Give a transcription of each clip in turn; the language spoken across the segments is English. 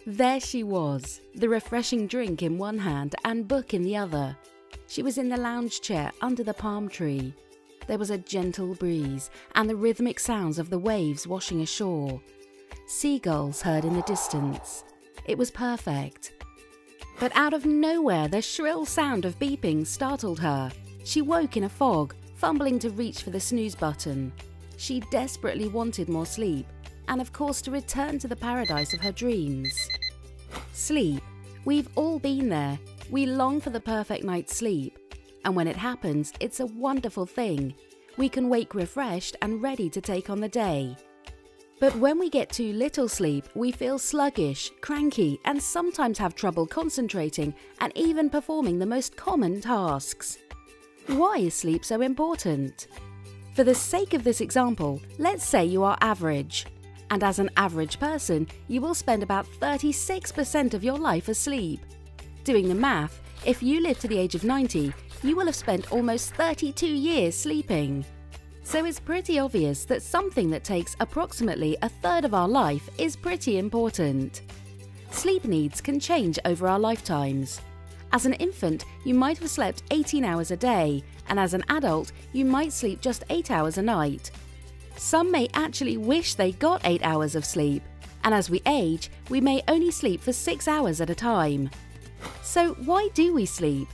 There she was, the refreshing drink in one hand and book in the other. She was in the lounge chair under the palm tree. There was a gentle breeze and the rhythmic sounds of the waves washing ashore. Seagulls heard in the distance. It was perfect. But out of nowhere, the shrill sound of beeping startled her. She woke in a fog, fumbling to reach for the snooze button. She desperately wanted more sleep, and of course to return to the paradise of her dreams. Sleep. We've all been there. We long for the perfect night's sleep. And when it happens, it's a wonderful thing. We can wake refreshed and ready to take on the day. But when we get too little sleep, we feel sluggish, cranky, and sometimes have trouble concentrating and even performing the most common tasks. Why is sleep so important? For the sake of this example, let's say you are average. And as an average person, you will spend about 36% of your life asleep. Doing the math, if you live to the age of 90, you will have spent almost 32 years sleeping. So it's pretty obvious that something that takes approximately a third of our life is pretty important. Sleep needs can change over our lifetimes. As an infant, you might have slept 18 hours a day, and as an adult, you might sleep just 8 hours a night. Some may actually wish they got 8 hours of sleep, and as we age, we may only sleep for 6 hours at a time. So why do we sleep?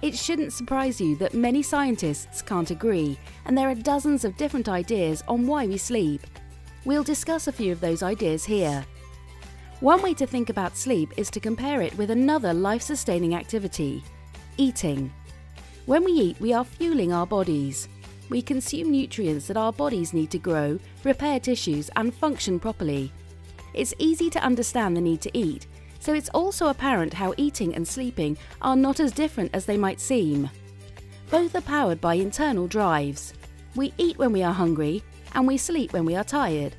It shouldn't surprise you that many scientists can't agree, and there are dozens of different ideas on why we sleep. We'll discuss a few of those ideas here. One way to think about sleep is to compare it with another life-sustaining activity: eating. When we eat, we are fueling our bodies. We consume nutrients that our bodies need to grow, repair tissues, and function properly. It's easy to understand the need to eat, so it's also apparent how eating and sleeping are not as different as they might seem. Both are powered by internal drives. We eat when we are hungry, and we sleep when we are tired.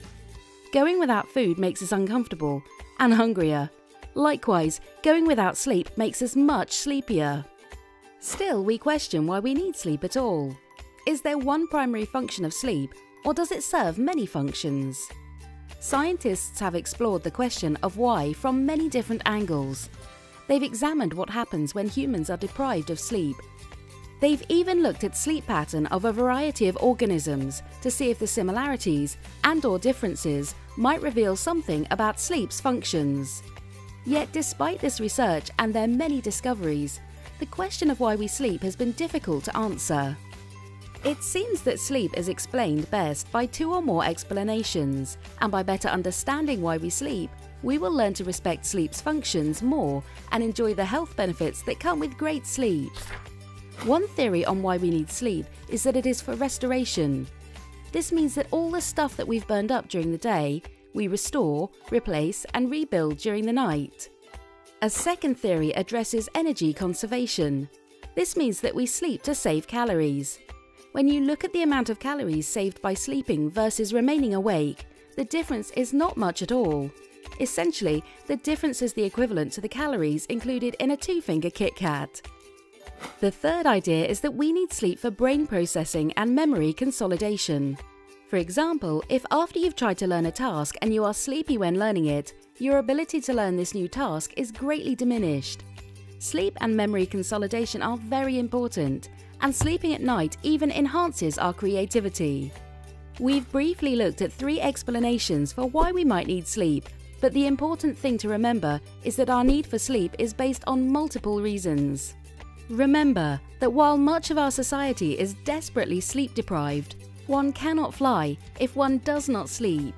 Going without food makes us uncomfortable and hungrier. Likewise, going without sleep makes us much sleepier. Still, we question why we need sleep at all. Is there one primary function of sleep, or does it serve many functions? Scientists have explored the question of why from many different angles. They've examined what happens when humans are deprived of sleep. They've even looked at sleep pattern of a variety of organisms to see if the similarities and/or differences might reveal something about sleep's functions. Yet despite this research and their many discoveries, the question of why we sleep has been difficult to answer. It seems that sleep is explained best by two or more explanations, and by better understanding why we sleep, we will learn to respect sleep's functions more and enjoy the health benefits that come with great sleep. One theory on why we need sleep is that it is for restoration. This means that all the stuff that we've burned up during the day, we restore, replace, and rebuild during the night. A second theory addresses energy conservation. This means that we sleep to save calories. When you look at the amount of calories saved by sleeping versus remaining awake, the difference is not much at all. Essentially, the difference is the equivalent to the calories included in a 2-finger Kit Kat. The third idea is that we need sleep for brain processing and memory consolidation. For example, if after you've tried to learn a task and you are sleepy when learning it, your ability to learn this new task is greatly diminished. Sleep and memory consolidation are very important, and sleeping at night even enhances our creativity. We've briefly looked at 3 explanations for why we might need sleep, but the important thing to remember is that our need for sleep is based on multiple reasons. Remember that while much of our society is desperately sleep deprived, one cannot fly if one does not sleep.